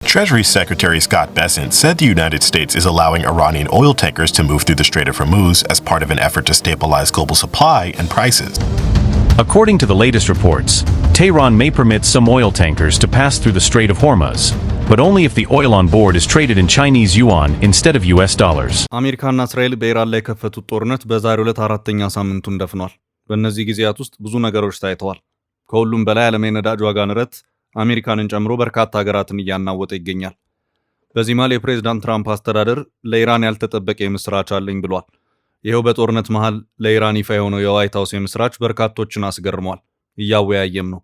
Treasury Secretary Scott Bessent said the United States is allowing Iranian oil tankers to move through the Strait of Hormuz as part of an effort to stabilize global supply and prices. According to the latest reports, Tehran may permit some oil tankers to pass through the Strait of Hormuz, but only if the oil on board is traded in Chinese yuan instead of US dollars. አሜሪካና እስራኤል በኢራን ላይ የከፈቱት ጦርነት በዛሬው ዕለት አራተኛ ሳምንቱን ደፍኗል። በእነዚህ ጊዜያት ውስጥ ብዙ ነገሮች ታይተዋል። ከሁሉም በላይ ዓለም የነዳጅ ዋጋ ንረት አሜሪካንን ጨምሮ በርካታ ሀገራትን እያናወጠ ይገኛል። በዚህ መሃል የፕሬዝዳንት ትራምፕ አስተዳደር ለኢራን ያልተጠበቀ የምስራች አለኝ ብሏል። ይሄው በጦርነት መሃል ለኢራን ይፋ የሆነው የዋይት ሃውስ የምስራች በርካቶችን አስገርሟል፣ እያወያየም ነው።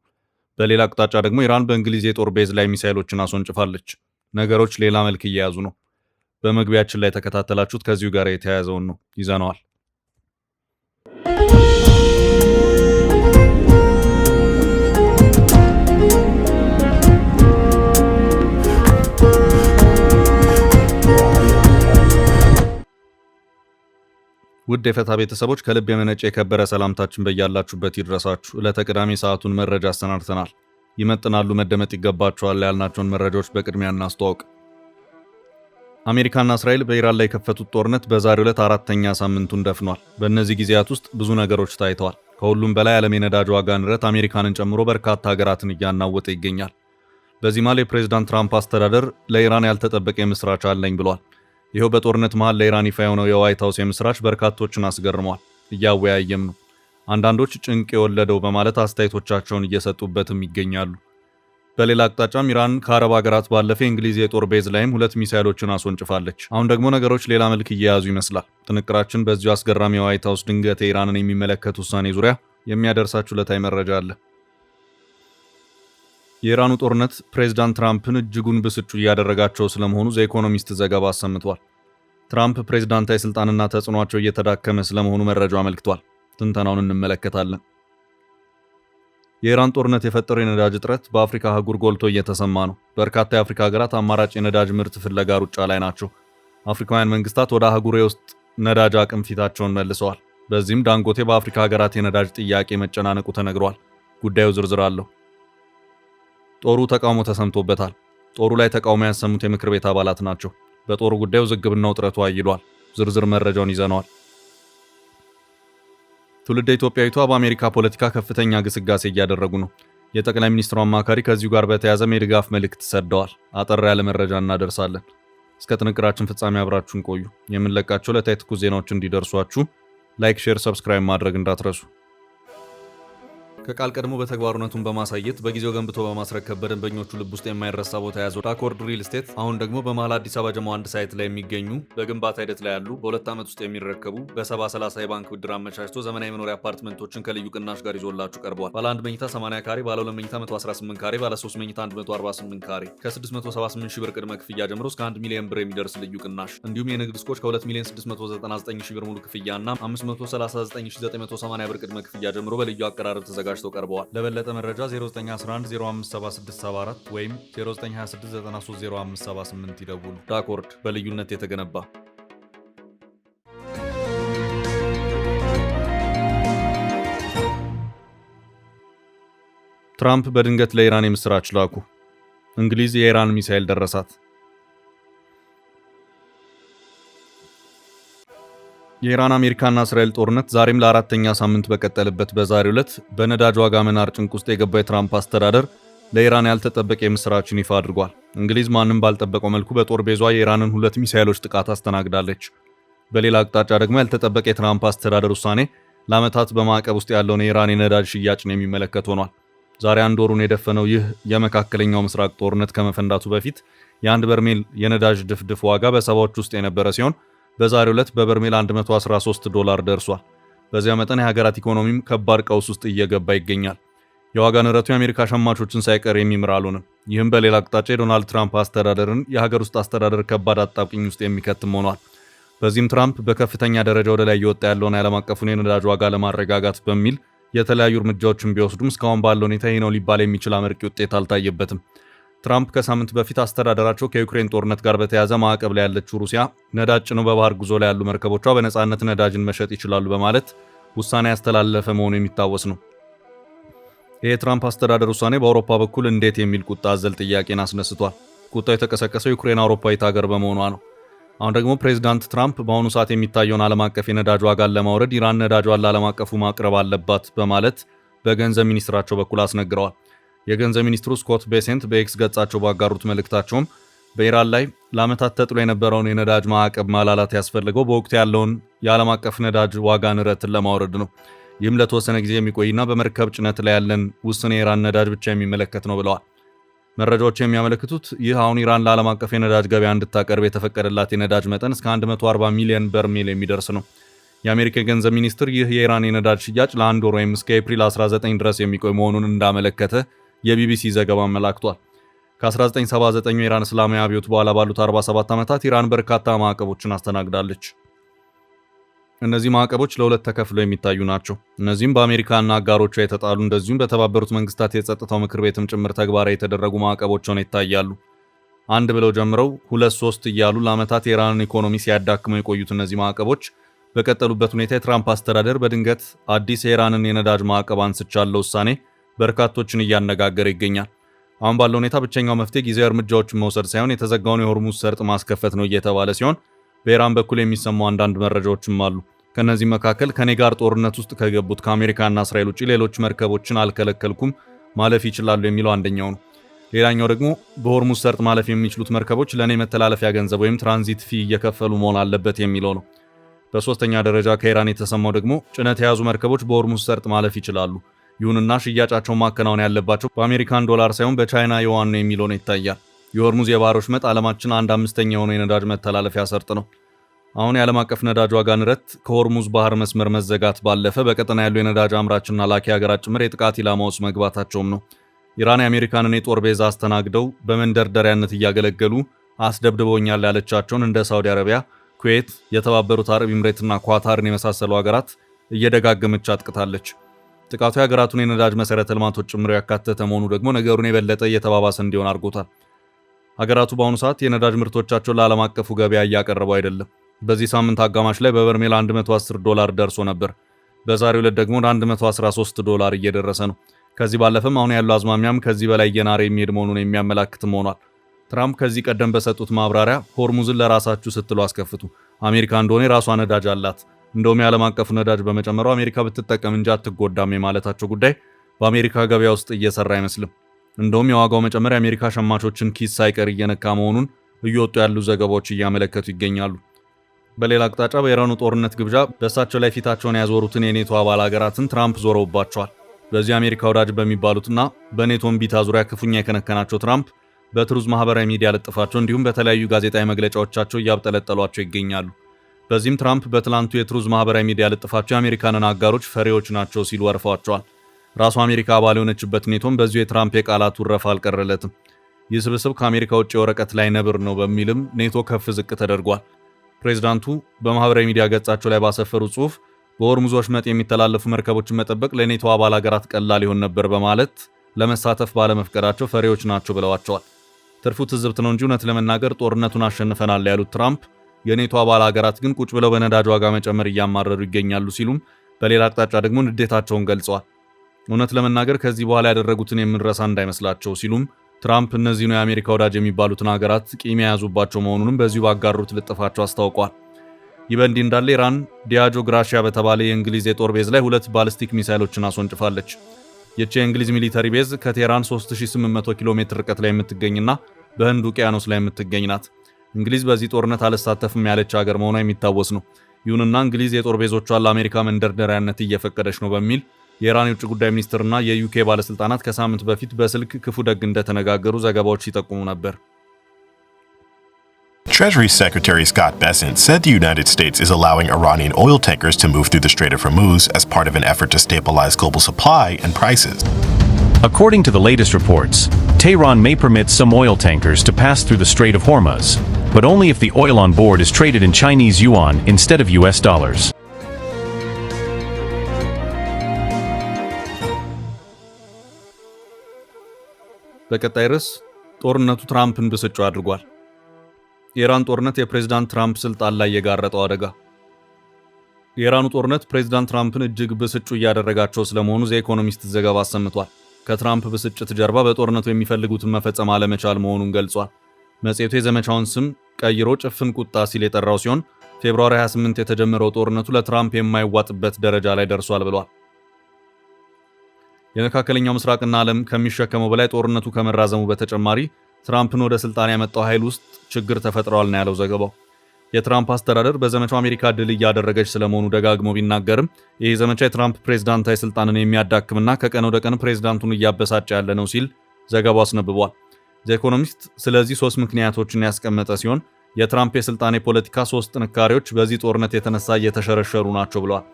በሌላ አቅጣጫ ደግሞ ኢራን በእንግሊዝ የጦር ቤዝ ላይ ሚሳኤሎችን አስወንጭፋለች። ነገሮች ሌላ መልክ እየያዙ ነው። በመግቢያችን ላይ ተከታተላችሁት ከዚሁ ጋር የተያያዘውን ነው ይዘነዋል። ውድ የፈታ ቤተሰቦች ከልብ የመነጨ የከበረ ሰላምታችን በያላችሁበት ይድረሳችሁ። ለተቀዳሚ ሰዓቱን መረጃ አሰናድተናል። ይመጥናሉ፣ መደመጥ ይገባቸዋል ያልናቸውን መረጃዎች በቅድሚያ እናስተዋውቅ። አሜሪካና እስራኤል በኢራን ላይ የከፈቱት ጦርነት በዛሬው ዕለት አራተኛ ሳምንቱን ደፍኗል። በእነዚህ ጊዜያት ውስጥ ብዙ ነገሮች ታይተዋል። ከሁሉም በላይ ዓለም የነዳጅ ዋጋ ንረት አሜሪካንን ጨምሮ በርካታ ሀገራትን እያናወጠ ይገኛል። በዚህ መሃል የፕሬዝዳንት ትራምፕ አስተዳደር ለኢራን ያልተጠበቀ የምስራች አለኝ ብሏል። ይሄው በጦርነት መሃል ለኢራን ይፋ የሆነው የዋይት ሃውስ የምስራች በርካቶችን አስገርሟል፣ እያወያየም ነው። አንዳንዶች ጭንቅ የወለደው በማለት አስተያየቶቻቸውን እየሰጡበትም ይገኛሉ። በሌላ አቅጣጫም ኢራን ከአረብ ሀገራት ባለፈ የእንግሊዝ የጦር ቤዝ ላይም 2 ሚሳኤሎችን አስወንጭፋለች። አሁን ደግሞ ነገሮች ሌላ መልክ እየያዙ ይመስላል። ጥንቅራችን በዚሁ አስገራሚ የዋይት ሃውስ ድንገት ኢራንን የሚመለከት ውሳኔ ዙሪያ የሚያደርሳችሁ ዕለታዊ መረጃ አለ። የኢራኑ ጦርነት ፕሬዝዳንት ትራምፕን እጅጉን ብስጩ እያደረጋቸው ስለመሆኑ ዘ ኢኮኖሚስት ዘገባ አሰምቷል። ትራምፕ ፕሬዝዳንታዊ ስልጣንና ተጽዕኗቸው እየተዳከመ ስለመሆኑ መረጃው አመልክቷል። ትንተናውን እንመለከታለን። የኢራን ጦርነት የፈጠረው የነዳጅ እጥረት በአፍሪካ አህጉር ጎልቶ እየተሰማ ነው። በርካታ የአፍሪካ ሀገራት አማራጭ የነዳጅ ምርት ፍለጋ ሩጫ ላይ ናቸው። አፍሪካውያን መንግስታት ወደ አህጉር የውስጥ ነዳጅ አቅም ፊታቸውን መልሰዋል። በዚህም ዳንጎቴ በአፍሪካ ሀገራት የነዳጅ ጥያቄ መጨናነቁ ተነግሯል። ጉዳዩ ዝርዝር አለው። ጦሩ ተቃውሞ ተሰምቶበታል። ጦሩ ላይ ተቃውሞ ያሰሙት የምክር ቤት አባላት ናቸው። በጦሩ ጉዳዩ ዝግብና ውጥረቱ አይሏል። ዝርዝር መረጃውን ይዘነዋል። ትውልደ ኢትዮጵያዊቷ በአሜሪካ ፖለቲካ ከፍተኛ ግስጋሴ እያደረጉ ነው። የጠቅላይ ሚኒስትሩ አማካሪ ከዚሁ ጋር በተያያዘም የድጋፍ መልእክት ሰደዋል። አጠር ያለ መረጃ እናደርሳለን። እስከ ጥንቅራችን ፍጻሜ አብራችሁን ቆዩ። የምንለቃቸው ዕለታዊ ትኩስ ዜናዎች እንዲደርሷችሁ ላይክ፣ ሼር፣ ሰብስክራይብ ማድረግ እንዳትረሱ። ከቃል ቀድሞ በተግባሩነቱን በማሳየት በጊዜው ገንብቶ በማስረከብ በደንበኞቹ ልብ ውስጥ የማይረሳ ቦታ የያዘው ዳኮርድ ሪል ስቴት አሁን ደግሞ በመሃል አዲስ አበባ ጀሞ አንድ ሳይት ላይ የሚገኙ በግንባታ ሂደት ላይ ያሉ በ2 ዓመት ውስጥ የሚረከቡ በ70/30 የባንክ ብድር አመቻችቶ ዘመናዊ መኖሪያ አፓርትመንቶችን ከልዩ ቅናሽ ጋር ይዞላችሁ ቀርቧል። ባለ 1 መኝታ 80 ካሬ፣ ባለ 2 መኝታ 118 ካሬ፣ ባለ 3 መኝታ 148 ካሬ ከ678 ሺህ ብር ቅድመ ክፍያ ጀምሮ እስከ 1 ሚሊዮን ብር የሚደርስ ልዩ ቅናሽ እንዲሁም የንግድ ሱቆች ከ2 ሚሊዮን 699 ሺህ ብር ሙሉ ክፍያና 539980 ብር ቅድመ ክፍያ ጀምሮ በልዩ አቀራረብ ተዘጋጅተው ቀርበዋል። ለበለጠ መረጃ 0911057674 ወይም 0926930578 ይደውሉ። ዳኮርድ በልዩነት የተገነባ። ትራምፕ በድንገት ለኢራን የምስራች ላኩ። እንግሊዝ የኢራን ሚሳኤል ደረሳት። የኢራን አሜሪካና እስራኤል ጦርነት ዛሬም ለአራተኛ ሳምንት በቀጠለበት በዛሬው ዕለት በነዳጅ ዋጋ መናር ጭንቅ ውስጥ የገባው የትራምፕ አስተዳደር ለኢራን ያልተጠበቀ የምስራችን ይፋ አድርጓል። እንግሊዝ ማንም ባልጠበቀው መልኩ በጦር ቤዟ የኢራንን 2 ሚሳኤሎች ጥቃት አስተናግዳለች። በሌላ አቅጣጫ ደግሞ ያልተጠበቀ የትራምፕ አስተዳደር ውሳኔ ለዓመታት በማዕቀብ ውስጥ ያለውን የኢራን የነዳጅ ሽያጭን የሚመለከት ሆኗል። ዛሬ አንድ ወሩን የደፈነው ይህ የመካከለኛው ምስራቅ ጦርነት ከመፈንዳቱ በፊት የአንድ በርሜል የነዳጅ ድፍድፍ ዋጋ በሰባዎች ውስጥ የነበረ ሲሆን በዛሬው ዕለት በበርሜል $113 ደርሷል። በዚያ መጠን የሀገራት ኢኮኖሚም ከባድ ቀውስ ውስጥ እየገባ ይገኛል። የዋጋ ንረቱ የአሜሪካ ሸማቾችን ሳይቀር የሚምር አልሆነም። ይህም በሌላ አቅጣጫ የዶናልድ ትራምፕ አስተዳደርን የሀገር ውስጥ አስተዳደር ከባድ አጣብቂኝ ውስጥ የሚከትም ሆኗል። በዚህም ትራምፕ በከፍተኛ ደረጃ ወደ ላይ እየወጣ ያለውን የዓለም አቀፉን የነዳጅ ዋጋ ለማረጋጋት በሚል የተለያዩ እርምጃዎችን ቢወስዱም እስካሁን ባለው ሁኔታ ይህ ነው ሊባል የሚችል አመርቂ ውጤት አልታየበትም። ትራምፕ ከሳምንት በፊት አስተዳደራቸው ከዩክሬን ጦርነት ጋር በተያያዘ ማዕቀብ ላይ ያለችው ሩሲያ ነዳጅ ጭነው በባህር ጉዞ ላይ ያሉ መርከቦቿ በነፃነት ነዳጅን መሸጥ ይችላሉ በማለት ውሳኔ ያስተላለፈ መሆኑ የሚታወስ ነው። የትራምፕ አስተዳደር ውሳኔ በአውሮፓ በኩል እንዴት የሚል ቁጣ አዘል ጥያቄን አስነስቷል። ቁጣው የተቀሰቀሰው ዩክሬን አውሮፓዊት ሀገር በመሆኗ ነው። አሁን ደግሞ ፕሬዝዳንት ትራምፕ በአሁኑ ሰዓት የሚታየውን ዓለም አቀፍ የነዳጅ ዋጋን ለማውረድ ኢራን ነዳጇን ለዓለም አቀፉ ማቅረብ አለባት በማለት በገንዘብ ሚኒስትራቸው በኩል አስነግረዋል። የገንዘብ ሚኒስትሩ ስኮት ቤሴንት በኤክስ ገጻቸው ባጋሩት መልእክታቸውም በኢራን ላይ ለዓመታት ተጥሎ የነበረውን የነዳጅ ማዕቀብ ማላላት ያስፈልገው በወቅቱ ያለውን የዓለም አቀፍ ነዳጅ ዋጋ ንረትን ለማውረድ ነው። ይህም ለተወሰነ ጊዜ የሚቆይና በመርከብ ጭነት ላይ ያለን ውስን የኢራን ነዳጅ ብቻ የሚመለከት ነው ብለዋል። መረጃዎች የሚያመለክቱት ይህ አሁን ኢራን ለዓለም አቀፍ የነዳጅ ገበያ እንድታቀርብ የተፈቀደላት የነዳጅ መጠን እስከ 140 ሚሊዮን በርሜል የሚደርስ ነው። የአሜሪካ የገንዘብ ሚኒስትር ይህ የኢራን የነዳጅ ሽያጭ ለአንድ ወር ወይም እስከ ኤፕሪል 19 ድረስ የሚቆይ መሆኑን እንዳመለከተ የቢቢሲ ዘገባ አመላክቷል። ከ1979 የኢራን እስላማዊ አብዮት በኋላ ባሉት 47 ዓመታት ኢራን በርካታ ማዕቀቦችን አስተናግዳለች። እነዚህ ማዕቀቦች ለሁለት ተከፍለው የሚታዩ ናቸው። እነዚህም በአሜሪካና አጋሮቿ የተጣሉ እንደዚሁም በተባበሩት መንግስታት የጸጥታው ምክር ቤትም ጭምር ተግባራዊ የተደረጉ ማዕቀቦች ሆነው ይታያሉ። አንድ ብለው ጀምረው 2-3 እያሉ ለዓመታት የኢራንን ኢኮኖሚ ሲያዳክመው የቆዩት እነዚህ ማዕቀቦች በቀጠሉበት ሁኔታ የትራምፕ አስተዳደር በድንገት አዲስ የኢራንን የነዳጅ ማዕቀብ አንስቻለሁ ውሳኔ በርካቶችን እያነጋገረ ይገኛል። አሁን ባለው ሁኔታ ብቸኛው መፍትሄ ጊዜያዊ እርምጃዎችን መውሰድ ሳይሆን የተዘጋውን የሆርሙዝ ሰርጥ ማስከፈት ነው እየተባለ ሲሆን በኢራን በኩል የሚሰሙ አንዳንድ መረጃዎችም አሉ። ከነዚህ መካከል ከኔ ጋር ጦርነት ውስጥ ከገቡት ከአሜሪካና እስራኤል ውጪ ሌሎች መርከቦችን አልከለከልኩም ማለፍ ይችላሉ የሚለው አንደኛው ነው። ሌላኛው ደግሞ በሆርሙዝ ሰርጥ ማለፍ የሚችሉት መርከቦች ለኔ መተላለፊያ ገንዘብ ወይም ትራንዚት ፊ እየከፈሉ መሆን አለበት የሚለው ነው። በሶስተኛ ደረጃ ከኢራን የተሰማው ደግሞ ጭነት የያዙ መርከቦች በሆርሙዝ ሰርጥ ማለፍ ይችላሉ፣ ይሁንና ሽያጫቸውን ማከናወን ያለባቸው በአሜሪካን ዶላር ሳይሆን በቻይና ዩዋን ነው የሚለው ነው ይታያል። የሆርሙዝ የባህር ወሽመጥ ዓለማችን 1/5 የሆነው የነዳጅ መተላለፊያ ሰርጥ ነው። አሁን የዓለም አቀፍ ነዳጅ ዋጋ ንረት ከሆርሙዝ ባህር መስመር መዘጋት ባለፈ በቀጠና ያሉ የነዳጅ አምራችና ላኪ ሀገራት ጭምር የጥቃት ኢላማ ውስጥ መግባታቸውም ነው። ኢራን የአሜሪካንን የጦር ቤዛ አስተናግደው በመንደርደሪያነት እያገለገሉ አስደብድበውኛል ያለቻቸውን እንደ ሳውዲ አረቢያ፣ ኩዌት፣ የተባበሩት አረብ ኤምሬትና ኳታርን የመሳሰሉ ሀገራት እየደጋገመች አጥቅታለች። ጥቃቱ የሀገራቱን የነዳጅ መሰረተ ልማቶች ጭምር ያካተተ መሆኑ ደግሞ ነገሩን የበለጠ እየተባባሰ እንዲሆን አድርጎታል። ሀገራቱ በአሁኑ ሰዓት የነዳጅ ምርቶቻቸውን ለዓለም አቀፉ ገበያ እያቀረቡ አይደለም። በዚህ ሳምንት አጋማሽ ላይ በበርሜል $110 ደርሶ ነበር። በዛሬው ዕለት ደግሞ ወደ $113 እየደረሰ ነው። ከዚህ ባለፈም አሁን ያለው አዝማሚያም ከዚህ በላይ እየናረ የሚሄድ መሆኑን የሚያመላክትም ሆኗል። ትራምፕ ከዚህ ቀደም በሰጡት ማብራሪያ ሆርሙዝን ለራሳችሁ ስትሉ አስከፍቱ፣ አሜሪካ እንደሆነ የራሷ ነዳጅ አላት፣ እንደውም የዓለም አቀፉ ነዳጅ በመጨመሩ አሜሪካ ብትጠቀም እንጂ አትጎዳም የማለታቸው ጉዳይ በአሜሪካ ገበያ ውስጥ እየሰራ አይመስልም። እንደውም የዋጋው መጨመር የአሜሪካ ሸማቾችን ኪስ ሳይቀር እየነካ መሆኑን እየወጡ ያሉ ዘገባዎች እያመለከቱ ይገኛሉ። በሌላ አቅጣጫ በኢራኑ ጦርነት ግብዣ በእሳቸው ላይ ፊታቸውን ያዞሩትን የኔቶ አባል ሀገራትን ትራምፕ ዞረውባቸዋል። በዚህ አሜሪካ ወዳጅ በሚባሉትና በኔቶ እምቢታ ዙሪያ ክፉኛ የከነከናቸው ትራምፕ በትሩዝ ማህበራዊ ሚዲያ ለጥፋቸው እንዲሁም በተለያዩ ጋዜጣዊ መግለጫዎቻቸው እያብጠለጠሏቸው ይገኛሉ። በዚህም ትራምፕ በትላንቱ የትሩዝ ማህበራዊ ሚዲያ ለጥፋቸው የአሜሪካንን አጋሮች ፈሪዎች ናቸው ሲሉ ወርፈዋቸዋል። ራሱ አሜሪካ አባል የሆነችበት ኔቶም በዚሁ የትራምፕ የቃላት ውረፋ አልቀረለትም። ይህ ስብስብ ከአሜሪካ ውጭ የወረቀት ላይ ነብር ነው በሚልም ኔቶ ከፍ ዝቅ ተደርጓል። ፕሬዝዳንቱ በማህበራዊ ሚዲያ ገጻቸው ላይ ባሰፈሩ ጽሑፍ በሆርሙዝ ወሽመጥ የሚተላለፉ መርከቦችን መጠበቅ ለኔቶ አባል ሀገራት ቀላል ይሆን ነበር በማለት ለመሳተፍ ባለመፍቀዳቸው ፈሪዎች ናቸው ብለዋቸዋል። ትርፉ ትዝብት ነው እንጂ እውነት ለመናገር ጦርነቱን አሸንፈናል ያሉት ትራምፕ የኔቶ አባል ሀገራት ግን ቁጭ ብለው በነዳጅ ዋጋ መጨመር እያማረሩ ይገኛሉ ሲሉም በሌላ አቅጣጫ ደግሞ ንዴታቸውን ገልጸዋል። እውነት ለመናገር ከዚህ በኋላ ያደረጉትን የምንረሳ እንዳይመስላቸው ሲሉም ትራምፕ እነዚህ ነው የአሜሪካ ወዳጅ የሚባሉትን ሀገራት ቂም የያዙባቸው መሆኑንም በዚሁ ባጋሩት ልጥፋቸው አስታውቀዋል። ይህ በእንዲህ እንዳለ ኢራን ዲያጆ ግራሺያ በተባለ የእንግሊዝ የጦር ቤዝ ላይ 2 ባሊስቲክ ሚሳይሎችን አስወንጭፋለች። ይህች የእንግሊዝ ሚሊተሪ ቤዝ ከቴህራን 3800 ኪሎ ሜትር ርቀት ላይ የምትገኝና በህንድ ውቅያኖስ ላይ የምትገኝ ናት። እንግሊዝ በዚህ ጦርነት አልሳተፍም ያለች ሀገር መሆኗ የሚታወስ ነው። ይሁንና እንግሊዝ የጦር ቤዞቿን ለአሜሪካ መንደርደሪያነት እየፈቀደች ነው በሚል የኢራን የውጭ ጉዳይ ሚኒስትርና የዩኬ ባለስልጣናት ከሳምንት በፊት በስልክ ክፉ ደግ እንደተነጋገሩ ዘገባዎች ሲጠቁሙ ነበር። Treasury Secretary Scott Bessent said the United States is allowing Iranian oil tankers to move through the Strait of Hormuz as part of an effort to stabilize global supply and prices. According to the latest reports, Tehran may permit some oil tankers to pass through the Strait of Hormuz, but only if the oil on board is traded in Chinese yuan instead of US dollars. በቀጣይ ርዕስ ጦርነቱ ትራምፕን ብስጩ አድርጓል። የኢራን ጦርነት የፕሬዝዳንት ትራምፕ ስልጣን ላይ የጋረጠው አደጋ። የኢራኑ ጦርነት ፕሬዝዳንት ትራምፕን እጅግ ብስጩ እያደረጋቸው ስለመሆኑ ዘ ኢኮኖሚስት ዘገባ አሰምቷል። ከትራምፕ ብስጭት ጀርባ በጦርነቱ የሚፈልጉትን መፈጸም አለመቻል መሆኑን ገልጿል። መጽሔቱ የዘመቻውን ስም ቀይሮ ጭፍን ቁጣ ሲል የጠራው ሲሆን ፌብሩዋሪ 28 የተጀመረው ጦርነቱ ለትራምፕ የማይዋጥበት ደረጃ ላይ ደርሷል ብሏል። የመካከለኛው ምስራቅና ዓለም ከሚሸከመው በላይ ጦርነቱ ከመራዘሙ በተጨማሪ ትራምፕን ወደ ስልጣን ያመጣው ኃይል ውስጥ ችግር ተፈጥሯል ነው ያለው ዘገባው። የትራምፕ አስተዳደር በዘመቻው አሜሪካ ድል እያደረገች ስለመሆኑ ደጋግሞ ቢናገርም ይህ ዘመቻ የትራምፕ ፕሬዝዳንታዊ ስልጣንን የሚያዳክምና ከቀን ወደ ቀን ፕሬዝዳንቱን እያበሳጨ ያለ ነው ሲል ዘገባው አስነብቧል። ዘ ኢኮኖሚስት ስለዚህ 3 ምክንያቶችን ያስቀመጠ ሲሆን የትራምፕ የስልጣን የፖለቲካ 3 ጥንካሬዎች በዚህ ጦርነት የተነሳ እየተሸረሸሩ ናቸው ብለዋል።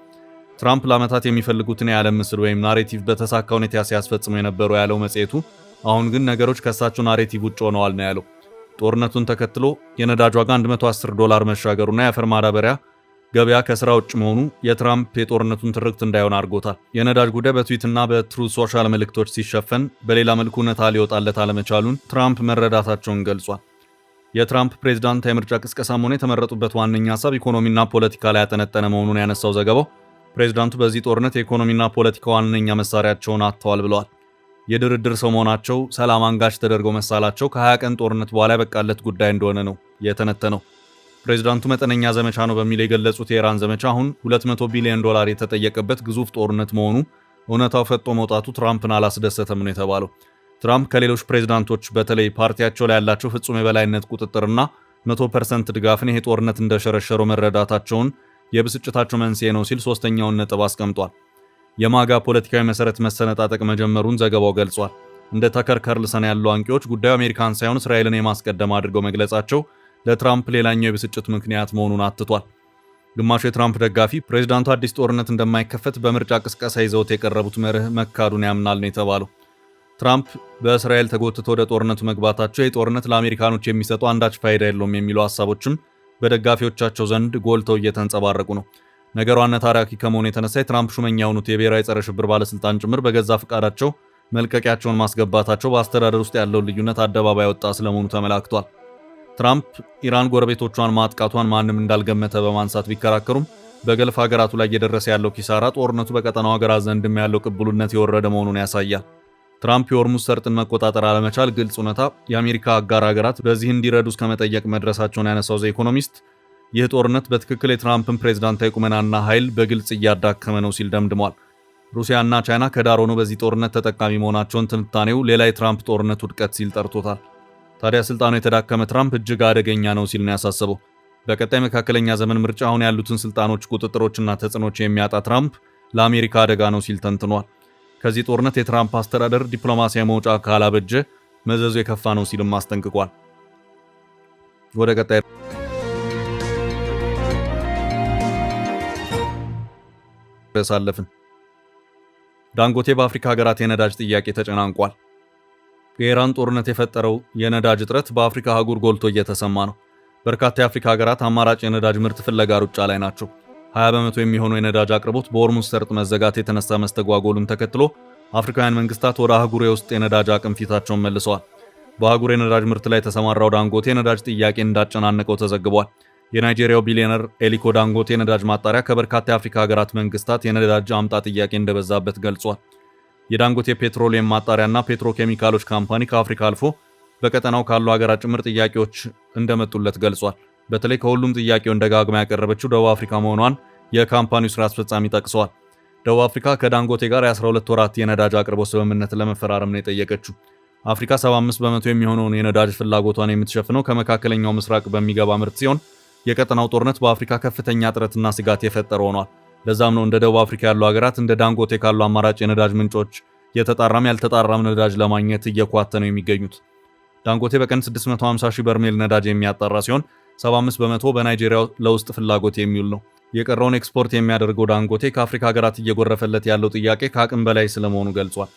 ትራምፕ ለዓመታት የሚፈልጉትን የዓለም ምስል ወይም ናሬቲቭ በተሳካ ሁኔታ ሲያስፈጽሙ የነበሩ ያለው መጽሔቱ አሁን ግን ነገሮች ከሳቸው ናሬቲቭ ውጭ ሆነዋል ነው ያለው። ጦርነቱን ተከትሎ የነዳጅ ዋጋ $110 መሻገሩና የአፈር ማዳበሪያ ገበያ ከስራ ውጭ መሆኑ የትራምፕ የጦርነቱን ትርክት እንዳይሆን አድርጎታል። የነዳጅ ጉዳይ በትዊትና በትሩዝ ሶሻል መልእክቶች ሲሸፈን በሌላ መልኩ እውነታ ሊወጣለት አለመቻሉን ትራምፕ መረዳታቸውን ገልጿል። የትራምፕ ፕሬዝዳንት የምርጫ ቅስቀሳም ሆነ የተመረጡበት ዋነኛ ሀሳብ ኢኮኖሚና ፖለቲካ ላይ ያጠነጠነ መሆኑን ያነሳው ዘገባው ፕሬዝዳንቱ በዚህ ጦርነት የኢኮኖሚና ፖለቲካ ዋነኛ መሳሪያቸውን አጥተዋል ብለዋል። የድርድር ሰው መሆናቸው ሰላም አንጋች ተደርገው መሳላቸው ከ20 ቀን ጦርነት በኋላ ያበቃለት ጉዳይ እንደሆነ ነው የተነተነው። ፕሬዝዳንቱ መጠነኛ ዘመቻ ነው በሚል የገለጹት የኢራን ዘመቻ አሁን $200 ቢሊዮን የተጠየቀበት ግዙፍ ጦርነት መሆኑ እውነታው ፈጦ መውጣቱ ትራምፕን አላስደሰተም ነው የተባለው። ትራምፕ ከሌሎች ፕሬዝዳንቶች በተለይ ፓርቲያቸው ላይ ያላቸው ፍጹም የበላይነት ቁጥጥርና 100% ድጋፍን ይሄ ጦርነት እንደሸረሸረው መረዳታቸውን የብስጭታቸው መንስኤ ነው ሲል ሶስተኛውን ነጥብ አስቀምጧል። የማጋ ፖለቲካዊ መሰረት መሰነጣጠቅ መጀመሩን ዘገባው ገልጿል። እንደ ተከር ካርልሰን ያሉ አንቂዎች ጉዳዩ አሜሪካን ሳይሆን እስራኤልን የማስቀደም አድርገው መግለጻቸው ለትራምፕ ሌላኛው የብስጭት ምክንያት መሆኑን አትቷል። ግማሹ የትራምፕ ደጋፊ ፕሬዝዳንቱ አዲስ ጦርነት እንደማይከፈት በምርጫ ቅስቀሳ ይዘውት የቀረቡት መርህ መካዱን ያምናል ነው የተባለው። ትራምፕ በእስራኤል ተጎትቶ ወደ ጦርነቱ መግባታቸው የጦርነት ለአሜሪካኖች የሚሰጡ አንዳች ፋይዳ የለውም የሚሉ ሀሳቦችም በደጋፊዎቻቸው ዘንድ ጎልተው እየተንጸባረቁ ነው። ነገሩ አነታራኪ ከመሆኑ የተነሳ የትራምፕ ሹመኛ የሆኑት የብሔራዊ ጸረ ሽብር ባለስልጣን ጭምር በገዛ ፈቃዳቸው መልቀቂያቸውን ማስገባታቸው በአስተዳደር ውስጥ ያለውን ልዩነት አደባባይ ወጣ ስለመሆኑ ተመላክቷል። ትራምፕ ኢራን ጎረቤቶቿን ማጥቃቷን ማንም እንዳልገመተ በማንሳት ቢከራከሩም በገልፍ ሀገራቱ ላይ እየደረሰ ያለው ኪሳራ ጦርነቱ በቀጠናው ሀገራት ዘንድም ያለው ቅቡልነት የወረደ መሆኑን ያሳያል። ትራምፕ የሆርሙዝ ሰርጥን መቆጣጠር አለመቻል ግልጽ እውነታ የአሜሪካ አጋር ሀገራት በዚህ እንዲረዱ እስከ መጠየቅ መድረሳቸውን ያነሳው ዘ ኢኮኖሚስት ይህ ጦርነት በትክክል የትራምፕን ፕሬዝዳንታዊ ቁመናና ኃይል በግልጽ እያዳከመ ነው ሲል ደምድሟል። ሩሲያና ቻይና ከዳር ሆነው በዚህ ጦርነት ተጠቃሚ መሆናቸውን ትንታኔው ሌላ የትራምፕ ጦርነት ውድቀት ሲል ጠርቶታል። ታዲያ ስልጣኑ የተዳከመ ትራምፕ እጅግ አደገኛ ነው ሲል ነው ያሳሰበው። በቀጣይ መካከለኛ ዘመን ምርጫ አሁን ያሉትን ስልጣኖች፣ ቁጥጥሮችና ተጽዕኖች የሚያጣ ትራምፕ ለአሜሪካ አደጋ ነው ሲል ተንትኗል። ከዚህ ጦርነት የትራምፕ አስተዳደር ዲፕሎማሲያዊ መውጫ ካላበጀ መዘዙ የከፋ ነው ሲልም አስጠንቅቋል። ወደ ቀጣይ አለፍን። ዳንጎቴ በአፍሪካ ሀገራት የነዳጅ ጥያቄ ተጨናንቋል። የኢራን ጦርነት የፈጠረው የነዳጅ እጥረት በአፍሪካ አህጉር ጎልቶ እየተሰማ ነው። በርካታ የአፍሪካ ሀገራት አማራጭ የነዳጅ ምርት ፍለጋ ሩጫ ላይ ናቸው። 20 በመቶ የሚሆነው የነዳጅ አቅርቦት በሆርሙዝ ሰርጥ መዘጋት የተነሳ መስተጓጎሉን ተከትሎ አፍሪካውያን መንግስታት ወደ አህጉር የውስጥ የነዳጅ አቅም ፊታቸውን መልሰዋል። በአህጉር የነዳጅ ምርት ላይ የተሰማራው ዳንጎቴ የነዳጅ ጥያቄ እንዳጨናነቀው ተዘግቧል። የናይጄሪያው ቢሊዮነር ኤሊኮ ዳንጎቴ የነዳጅ ማጣሪያ ከበርካታ የአፍሪካ ሀገራት መንግስታት የነዳጅ አምጣ ጥያቄ እንደበዛበት ገልጿል። የዳንጎቴ ፔትሮሊየም ማጣሪያና ፔትሮኬሚካሎች ካምፓኒ ከአፍሪካ አልፎ በቀጠናው ካሉ ሀገራት ጭምር ጥያቄዎች እንደመጡለት ገልጿል። በተለይ ከሁሉም ጥያቄውን ደጋግማ ያቀረበችው ደቡብ አፍሪካ መሆኗን የካምፓኒው ስራ አስፈጻሚ ጠቅሰዋል። ደቡብ አፍሪካ ከዳንጎቴ ጋር የ12 ወራት የነዳጅ አቅርቦት ስምምነት ለመፈራረም ነው የጠየቀችው። አፍሪካ 75 በመቶ የሚሆነውን የነዳጅ ፍላጎቷን የምትሸፍነው ከመካከለኛው ምስራቅ በሚገባ ምርት ሲሆን የቀጠናው ጦርነት በአፍሪካ ከፍተኛ እጥረትና ስጋት የፈጠረ ሆኗል። ለዛም ነው እንደ ደቡብ አፍሪካ ያሉ ሀገራት እንደ ዳንጎቴ ካሉ አማራጭ የነዳጅ ምንጮች የተጣራም ያልተጣራም ነዳጅ ለማግኘት እየኳተኑ የሚገኙት። ዳንጎቴ በቀን 650 ሺህ በርሜል ነዳጅ የሚያጣራ ሲሆን 75 በመቶ በናይጄሪያ ለውስጥ ፍላጎት የሚውል ነው። የቀረውን ኤክስፖርት የሚያደርገው ዳንጎቴ ከአፍሪካ ሀገራት እየጎረፈለት ያለው ጥያቄ ከአቅም በላይ ስለመሆኑ ገልጿል።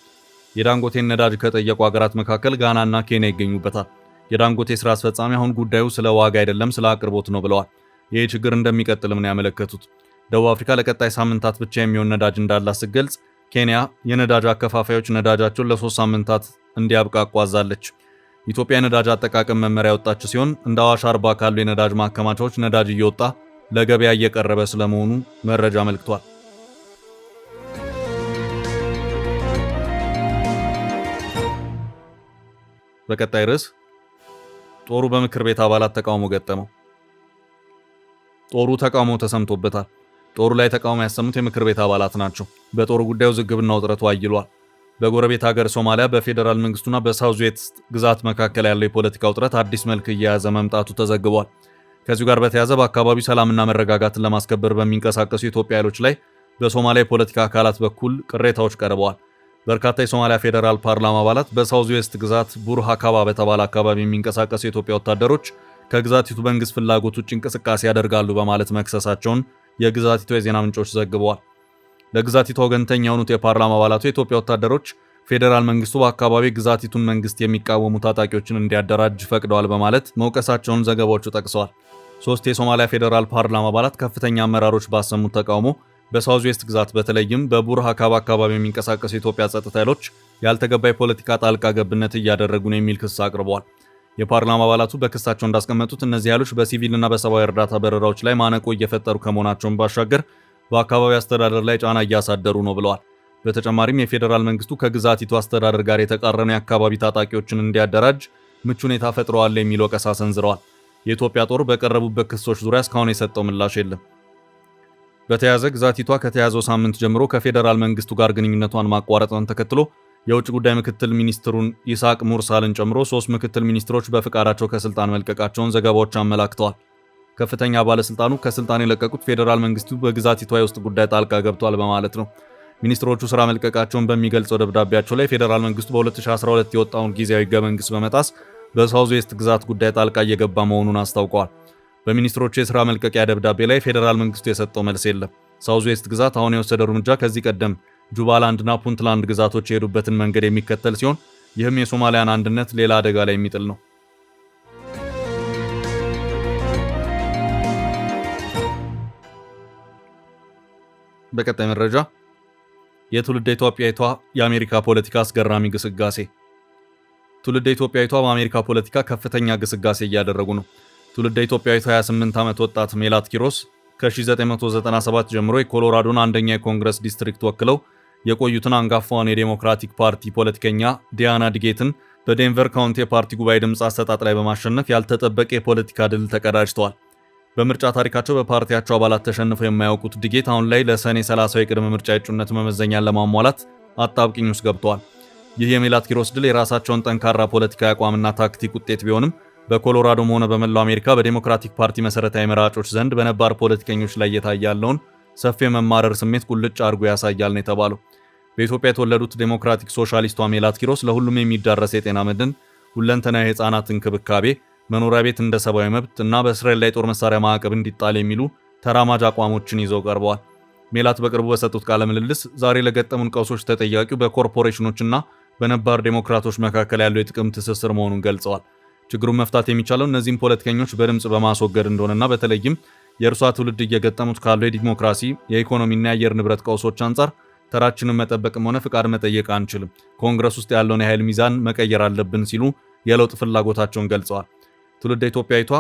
የዳንጎቴን ነዳጅ ከጠየቁ ሀገራት መካከል ጋናና ኬንያ ይገኙበታል። የዳንጎቴ ስራ አስፈጻሚ አሁን ጉዳዩ ስለ ዋጋ አይደለም ስለ አቅርቦት ነው ብለዋል። ይህ ችግር እንደሚቀጥልም ነው ያመለከቱት። ደቡብ አፍሪካ ለቀጣይ ሳምንታት ብቻ የሚሆን ነዳጅ እንዳላት ስትገልጽ፣ ኬንያ የነዳጅ አከፋፋዮች ነዳጃቸውን ለ3 ሳምንታት እንዲያብቃቁ አዛለች። ኢትዮጵያ የነዳጅ አጠቃቀም መመሪያ ያወጣች ሲሆን እንደ አዋሽ አርባ ካሉ የነዳጅ ማከማቻዎች ነዳጅ እየወጣ ለገበያ እየቀረበ ስለመሆኑ መረጃ አመልክቷል። በቀጣይ ርዕስ ጦሩ በምክር ቤት አባላት ተቃውሞ ገጠመው። ጦሩ ተቃውሞ ተሰምቶበታል። ጦሩ ላይ ተቃውሞ ያሰሙት የምክር ቤት አባላት ናቸው። በጦሩ ጉዳዩ ውዝግብና ውጥረቱ አይሏል። በጎረቤት ሀገር ሶማሊያ በፌዴራል መንግስቱና በሳውዝ ዌስት ግዛት መካከል ያለው የፖለቲካ ውጥረት አዲስ መልክ እየያዘ መምጣቱ ተዘግቧል። ከዚሁ ጋር በተያያዘ በአካባቢው ሰላምና መረጋጋትን ለማስከበር በሚንቀሳቀሱ የኢትዮጵያ ኃይሎች ላይ በሶማሊያ የፖለቲካ አካላት በኩል ቅሬታዎች ቀርበዋል። በርካታ የሶማሊያ ፌዴራል ፓርላማ አባላት በሳውዝ ዌስት ግዛት ቡርሃካባ በተባለ አካባቢ የሚንቀሳቀሱ የኢትዮጵያ ወታደሮች ከግዛቲቱ መንግስት ፍላጎት ውጭ እንቅስቃሴ ያደርጋሉ በማለት መክሰሳቸውን የግዛቲቱ የዜና ምንጮች ዘግበዋል። ለግዛቲቱ ወገንተኛ የሆኑት የፓርላማ አባላቱ የኢትዮጵያ ወታደሮች ፌዴራል መንግስቱ በአካባቢ ግዛቲቱን መንግስት የሚቃወሙ ታጣቂዎችን እንዲያደራጅ ፈቅደዋል በማለት መውቀሳቸውን ዘገባዎቹ ጠቅሰዋል። 3 የሶማሊያ ፌዴራል ፓርላማ አባላት ከፍተኛ አመራሮች ባሰሙት ተቃውሞ በሳውዝ ዌስት ግዛት በተለይም በቡርሃካባ አካባቢ የሚንቀሳቀሱ የኢትዮጵያ ጸጥታ ኃይሎች ያልተገባ የፖለቲካ ጣልቃ ገብነት እያደረጉ ነው የሚል ክስ አቅርበዋል። የፓርላማ አባላቱ በክሳቸው እንዳስቀመጡት እነዚህ ኃይሎች በሲቪልና በሰብአዊ እርዳታ በረራዎች ላይ ማነቆ እየፈጠሩ ከመሆናቸውን ባሻገር በአካባቢው አስተዳደር ላይ ጫና እያሳደሩ ነው ብለዋል። በተጨማሪም የፌዴራል መንግስቱ ከግዛቲቱ አስተዳደር ጋር የተቃረኑ የአካባቢ ታጣቂዎችን እንዲያደራጅ ምቹ ሁኔታ ፈጥረዋል የሚል ወቀሳ ሰንዝረዋል። የኢትዮጵያ ጦር በቀረቡበት ክሶች ዙሪያ እስካሁን የሰጠው ምላሽ የለም። በተያያዘ ግዛቲቷ ከተያዘው ሳምንት ጀምሮ ከፌዴራል መንግስቱ ጋር ግንኙነቷን ማቋረጧን ተከትሎ የውጭ ጉዳይ ምክትል ሚኒስትሩን ኢሳቅ ሙርሳልን ጨምሮ 3 ምክትል ሚኒስትሮች በፍቃዳቸው ከስልጣን መልቀቃቸውን ዘገባዎች አመላክተዋል። ከፍተኛ ባለስልጣኑ ከስልጣን የለቀቁት ፌዴራል መንግስቱ በግዛቲቷ የውስጥ ጉዳይ ጣልቃ ገብቷል በማለት ነው። ሚኒስትሮቹ ስራ መልቀቃቸውን በሚገልጸው ደብዳቤያቸው ላይ ፌዴራል መንግስቱ በ2012 የወጣውን ጊዜያዊ ህገ መንግስት በመጣስ በሳውዝ ዌስት ግዛት ጉዳይ ጣልቃ እየገባ መሆኑን አስታውቀዋል። በሚኒስትሮቹ የስራ መልቀቂያ ደብዳቤ ላይ ፌዴራል መንግስቱ የሰጠው መልስ የለም። ሳውዝ ዌስት ግዛት አሁን የወሰደው እርምጃ ከዚህ ቀደም ጁባላንድና ፑንትላንድ ግዛቶች የሄዱበትን መንገድ የሚከተል ሲሆን ይህም የሶማሊያን አንድነት ሌላ አደጋ ላይ የሚጥል ነው። በቀጣይ መረጃ የትውልደ ኢትዮጵያዊቷ የአሜሪካ ፖለቲካ አስገራሚ ግስጋሴ። ትውልደ ኢትዮጵያዊቷ በአሜሪካ ፖለቲካ ከፍተኛ ግስጋሴ እያደረጉ ነው። ትውልደ ኢትዮጵያዊቷ 28 ዓመት ወጣት ሜላት ኪሮስ ከ1997 ጀምሮ የኮሎራዶን አንደኛ የኮንግረስ ዲስትሪክት ወክለው የቆዩትን አንጋፋውን የዴሞክራቲክ ፓርቲ ፖለቲከኛ ዲያና ዲጌትን በዴንቨር ካውንቲ የፓርቲ ጉባኤ ድምፅ አሰጣጥ ላይ በማሸነፍ ያልተጠበቀ የፖለቲካ ድል ተቀዳጅተዋል። በምርጫ ታሪካቸው በፓርቲያቸው አባላት ተሸንፈው የማያውቁት ዲጌት አሁን ላይ ለሰኔ 30 የቅድመ ምርጫ የእጩነት መመዘኛን ለማሟላት አጣብቂኝ ውስጥ ገብተዋል። ይህ የሜላት ኪሮስ ድል የራሳቸውን ጠንካራ ፖለቲካዊ አቋምና ታክቲክ ውጤት ቢሆንም በኮሎራዶም ሆነ በመላው አሜሪካ በዴሞክራቲክ ፓርቲ መሰረታዊ መራጮች ዘንድ በነባር ፖለቲከኞች ላይ እየታየ ያለውን ሰፊ የመማረር ስሜት ቁልጭ አድርጎ ያሳያል ነው የተባለው። በኢትዮጵያ የተወለዱት ዴሞክራቲክ ሶሻሊስቷ ሜላት ኪሮስ ለሁሉም የሚዳረስ የጤና መድን፣ ሁለንተናዊ የህፃናት እንክብካቤ፣ መኖሪያ ቤት እንደ ሰብአዊ መብት እና በእስራኤል ላይ ጦር መሳሪያ ማዕቀብ እንዲጣል የሚሉ ተራማጅ አቋሞችን ይዘው ቀርበዋል። ሜላት በቅርቡ በሰጡት ቃለ ምልልስ ዛሬ ለገጠሙን ቀውሶች ተጠያቂው በኮርፖሬሽኖችና በነባር ዴሞክራቶች መካከል ያለው የጥቅም ትስስር መሆኑን ገልጸዋል። ችግሩን መፍታት የሚቻለው እነዚህም ፖለቲከኞች በድምፅ በማስወገድ እንደሆነና በተለይም የእርሷ ትውልድ እየገጠሙት ካለው የዲሞክራሲ የኢኮኖሚና የአየር ንብረት ቀውሶች አንጻር ተራችንን መጠበቅም ሆነ ፍቃድ መጠየቅ አንችልም፣ ኮንግረስ ውስጥ ያለውን የኃይል ሚዛን መቀየር አለብን ሲሉ የለውጥ ፍላጎታቸውን ገልጸዋል። ትውልደ ኢትዮጵያዊቷ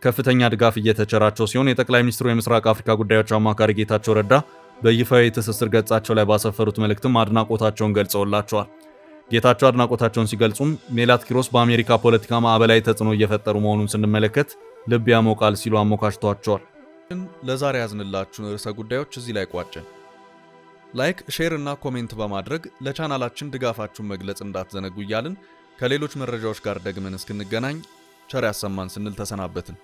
ከፍተኛ ድጋፍ እየተቸራቸው ሲሆን የጠቅላይ ሚኒስትሩ የምስራቅ አፍሪካ ጉዳዮች አማካሪ ጌታቸው ረዳ በይፋዊ የትስስር ገጻቸው ላይ ባሰፈሩት መልእክትም አድናቆታቸውን ገልጸውላቸዋል። ጌታቸው አድናቆታቸውን ሲገልጹም ሜላት ኪሮስ በአሜሪካ ፖለቲካ ማዕበላዊ ተጽዕኖ እየፈጠሩ መሆኑን ስንመለከት ልብ ያሞቃል ሲሉ አሞካሽተዋቸዋል። ለዛሬ ያዝንላችሁን ርዕሰ ጉዳዮች እዚህ ላይ ቋጨን። ላይክ፣ ሼር እና ኮሜንት በማድረግ ለቻናላችን ድጋፋችሁን መግለጽ እንዳትዘነጉ እያልን ከሌሎች መረጃዎች ጋር ደግመን እስክንገናኝ ቸር ያሰማን ስንል ተሰናበትን።